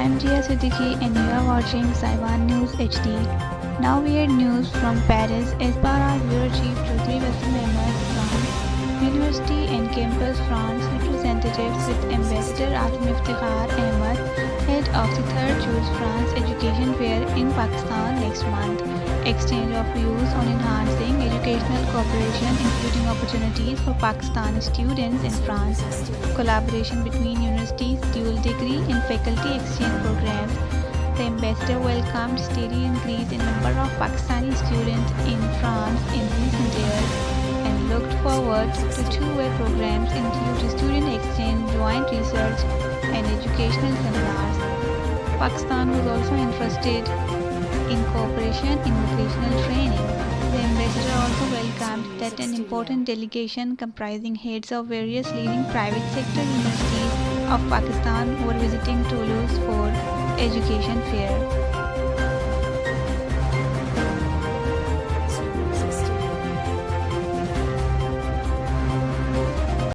I'm Jia Siddiqui and you are watching Saiwan News HD. Now weird news from Paris. As per our Bureau Chief Chaudhry Asim Ahmad from University and Campus France representatives with Ambassador Asim Iftikhar Ahmad, head of the 3rd Choose France Education Fair in Pakistan next month. Exchange of views on enhancing educational cooperation, including opportunities for Pakistani students in France, collaboration between universities, dual degree and faculty exchange programs. The ambassador welcomed steady increase in number of Pakistani students in France in recent years and looked forward to two-way programs include student exchange, joint research and educational seminars. Pakistan was also interested in cooperation in vocational training. The ambassador also welcomed that an important delegation comprising heads of various leading private sector universities of Pakistan were visiting Toulouse for education fair.